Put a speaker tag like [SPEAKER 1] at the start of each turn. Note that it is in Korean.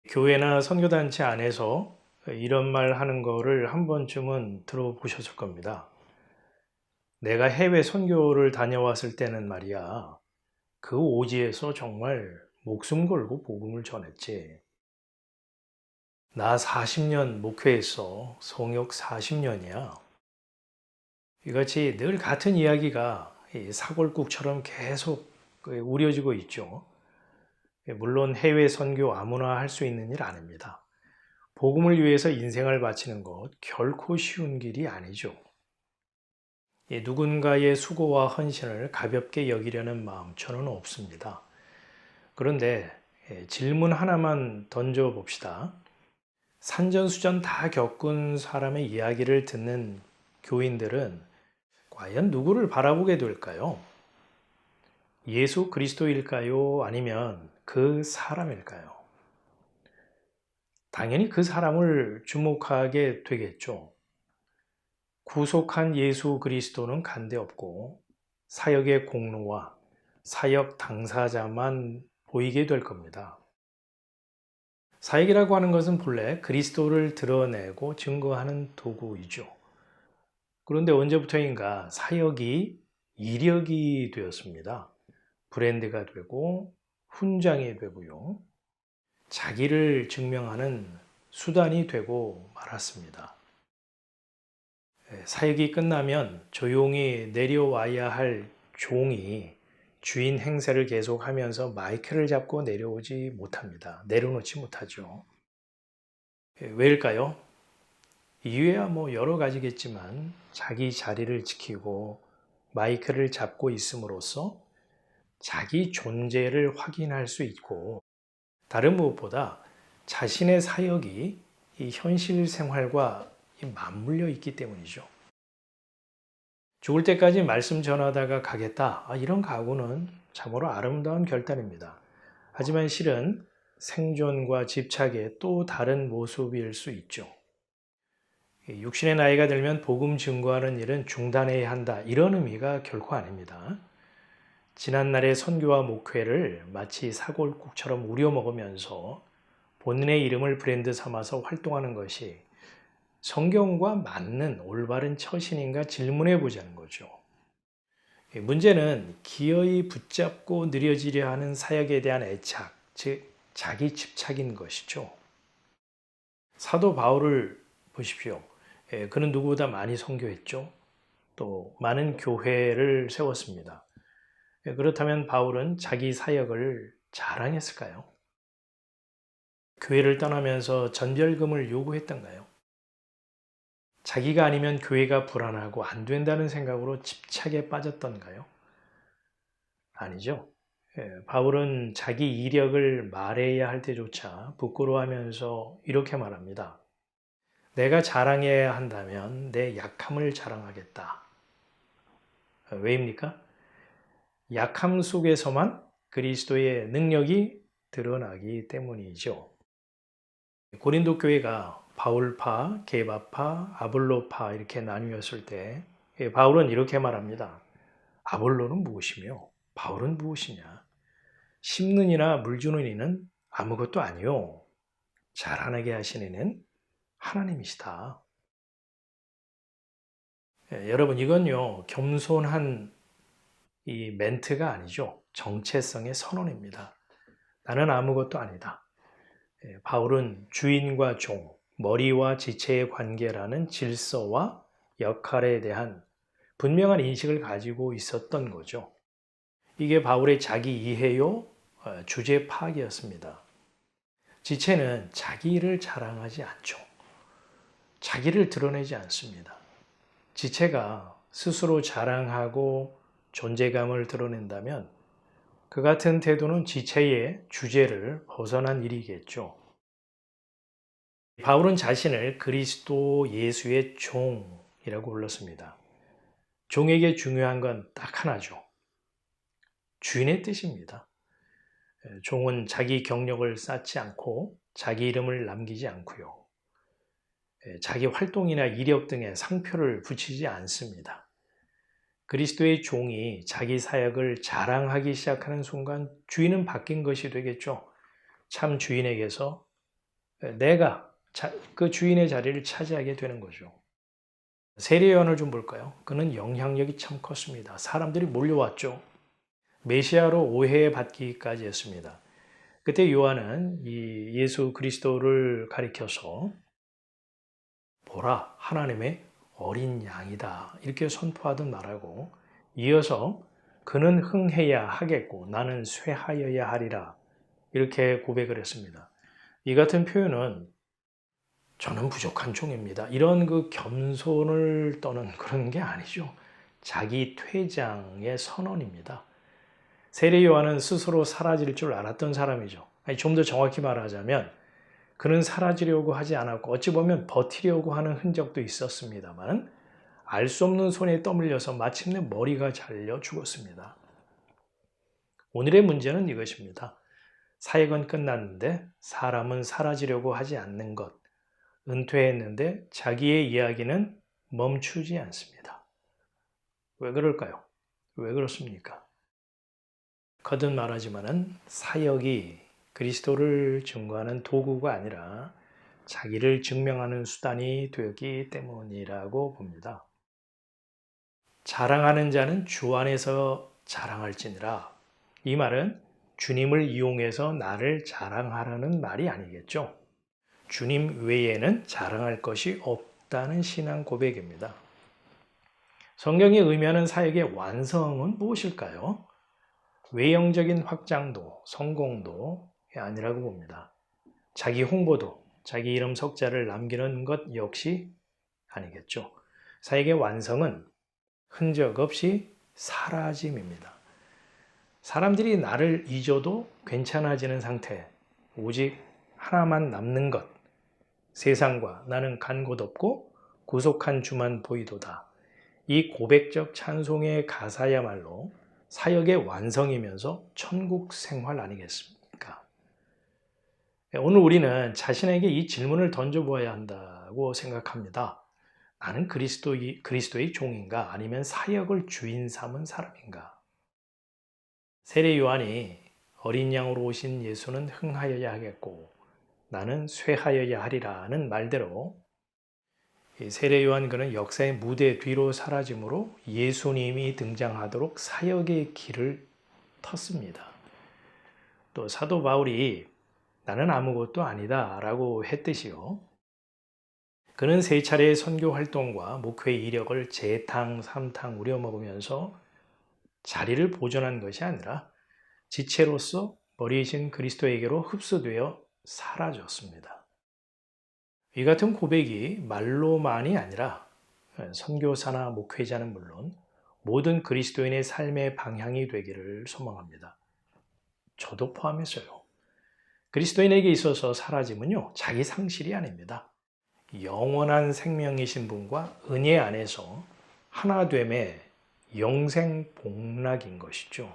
[SPEAKER 1] 교회나 선교단체 안에서 이런 말 하는 거를 한 번쯤은 들어보셨을 겁니다. 내가 해외 선교를 다녀왔을 때는 말이야, 그 오지에서 정말 목숨 걸고 복음을 전했지. 나 40년 목회했어. 성역 40년이야. 이같이 늘 같은 이야기가 사골국처럼 계속 우려지고 있죠. 물론 해외 선교 아무나 할 수 있는 일 아닙니다. 복음을 위해서 인생을 바치는 것 결코 쉬운 길이 아니죠. 누군가의 수고와 헌신을 가볍게 여기려는 마음 저는 없습니다. 그런데 질문 하나만 던져봅시다. 산전수전 다 겪은 사람의 이야기를 듣는 교인들은 과연 누구를 바라보게 될까요? 예수 그리스도일까요? 아니면 그 사람일까요? 당연히 그 사람을 주목하게 되겠죠. 구속한 예수 그리스도는 간대없고 사역의 공로와 사역 당사자만 보이게 될 겁니다. 사역이라고 하는 것은 본래 그리스도를 드러내고 증거하는 도구이죠. 그런데 언제부터인가 사역이 이력이 되었습니다. 브랜드가 되고 훈장이 되고요. 자기를 증명하는 수단이 되고 말았습니다. 사역이 끝나면 조용히 내려와야 할 종이 주인 행세를 계속하면서 마이크를 잡고 내려오지 못합니다. 내려놓지 못하죠. 왜일까요? 이유야 여러 가지겠지만 자기 자리를 지키고 마이크를 잡고 있음으로써 자기 존재를 확인할 수 있고 다른 무엇보다 자신의 사역이 이 현실 생활과 맞물려 있기 때문이죠. 죽을 때까지 말씀 전하다가 가겠다. 이런 각오는 참으로 아름다운 결단입니다. 하지만 실은 생존과 집착의 또 다른 모습일 수 있죠. 육신의 나이가 들면 복음 증거하는 일은 중단해야 한다. 이런 의미가 결코 아닙니다. 지난날의 선교와 목회를 마치 사골국처럼 우려먹으면서 본인의 이름을 브랜드 삼아서 활동하는 것이 성경과 맞는 올바른 처신인가 질문해 보자는 거죠. 문제는 기어이 붙잡고 느려지려 하는 사역에 대한 애착, 즉 자기 집착인 것이죠. 사도 바울을 보십시오. 그는 누구보다 많이 선교했죠. 또 많은 교회를 세웠습니다. 그렇다면 바울은 자기 사역을 자랑했을까요? 교회를 떠나면서 전별금을 요구했던가요? 자기가 아니면 교회가 불안하고 안 된다는 생각으로 집착에 빠졌던가요? 아니죠. 바울은 자기 이력을 말해야 할 때조차 부끄러워하면서 이렇게 말합니다. 내가 자랑해야 한다면 내 약함을 자랑하겠다. 왜입니까? 약함 속에서만 그리스도의 능력이 드러나기 때문이죠. 고린도 교회가 바울파, 게바파, 아볼로파 이렇게 나뉘었을 때 바울은 이렇게 말합니다. 아볼로는 무엇이며 바울은 무엇이냐? 심는 이나 물 주는 이는 아무것도 아니요. 자라나게 하시는 이는 하나님이시다. 여러분 이건요 겸손한 이 멘트가 아니죠. 정체성의 선언입니다. 나는 아무것도 아니다. 바울은 주인과 종, 머리와 지체의 관계라는 질서와 역할에 대한 분명한 인식을 가지고 있었던 거죠. 이게 바울의 자기 이해요 주제 파악이었습니다. 지체는 자기를 자랑하지 않죠. 자기를 드러내지 않습니다. 지체가 스스로 자랑하고 존재감을 드러낸다면 그 같은 태도는 지체의 주제를 벗어난 일이겠죠. 바울은 자신을 그리스도 예수의 종이라고 불렀습니다. 종에게 중요한 건 딱 하나죠. 주인의 뜻입니다. 종은 자기 경력을 쌓지 않고 자기 이름을 남기지 않고요. 자기 활동이나 이력 등에 상표를 붙이지 않습니다. 그리스도의 종이 자기 사역을 자랑하기 시작하는 순간 주인은 바뀐 것이 되겠죠. 참 주인에게서 내가 그 주인의 자리를 차지하게 되는 거죠. 세례 요한을 좀 볼까요? 그는 영향력이 참 컸습니다. 사람들이 몰려왔죠. 메시아로 오해받기까지 했습니다. 그때 요한은 이 예수 그리스도를 가리켜서 보라, 하나님의 어린 양이다, 이렇게 선포하듯 말하고, 이어서 그는 흥해야 하겠고 나는 쇠하여야 하리라, 이렇게 고백을 했습니다. 이 같은 표현은 저는 부족한 종입니다, 이런 그 겸손을 떠는 그런 게 아니죠. 자기 퇴장의 선언입니다. 세례 요한은 스스로 사라질 줄 알았던 사람이죠. 좀 더 정확히 말하자면 그는 사라지려고 하지 않았고 어찌 보면 버티려고 하는 흔적도 있었습니다만 알 수 없는 손에 떠밀려서 마침내 머리가 잘려 죽었습니다. 오늘의 문제는 이것입니다. 사역은 끝났는데 사람은 사라지려고 하지 않는 것, 은퇴했는데 자기의 이야기는 멈추지 않습니다. 왜 그럴까요? 왜 그렇습니까? 거듭 말하지만은 사역이 그리스도를 증거하는 도구가 아니라 자기를 증명하는 수단이 되었기 때문이라고 봅니다. 자랑하는 자는 주 안에서 자랑할지니라. 이 말은 주님을 이용해서 나를 자랑하라는 말이 아니겠죠. 주님 외에는 자랑할 것이 없다는 신앙 고백입니다. 성경이 의미하는 사역의 완성은 무엇일까요? 외형적인 확장도, 성공도 아니라고 봅니다. 자기 홍보도, 자기 이름 석자를 남기는 것 역시 아니겠죠. 사역의 완성은 흔적 없이 사라짐입니다. 사람들이 나를 잊어도 괜찮아지는 상태, 오직 하나만 남는 것, 세상과 나는 간 곳 없고 구속한 주만 보이도다. 이 고백적 찬송의 가사야말로 사역의 완성이면서 천국 생활 아니겠습니까? 오늘 우리는 자신에게 이 질문을 던져보아야 한다고 생각합니다. 나는 그리스도의 종인가? 아니면 사역을 주인 삼은 사람인가? 세례 요한이 어린 양으로 오신 예수는 흥하여야 하겠고 나는 쇠하여야 하리라는 말대로 세례 요한 그는 역사의 무대 뒤로 사라짐으로 예수님이 등장하도록 사역의 길을 텄습니다. 또 사도 바울이 나는 아무것도 아니다 라고 했듯이요. 그는 세 차례의 선교 활동과 목회 이력을 재탕, 삼탕 우려먹으면서 자리를 보존한 것이 아니라 지체로서 머리이신 그리스도에게로 흡수되어 사라졌습니다. 이 같은 고백이 말로만이 아니라 선교사나 목회자는 물론 모든 그리스도인의 삶의 방향이 되기를 소망합니다. 저도 포함해서요. 그리스도인에게 있어서 사라짐은요, 자기 상실이 아닙니다. 영원한 생명이신 분과 은혜 안에서 하나됨의 영생 복락인 것이죠.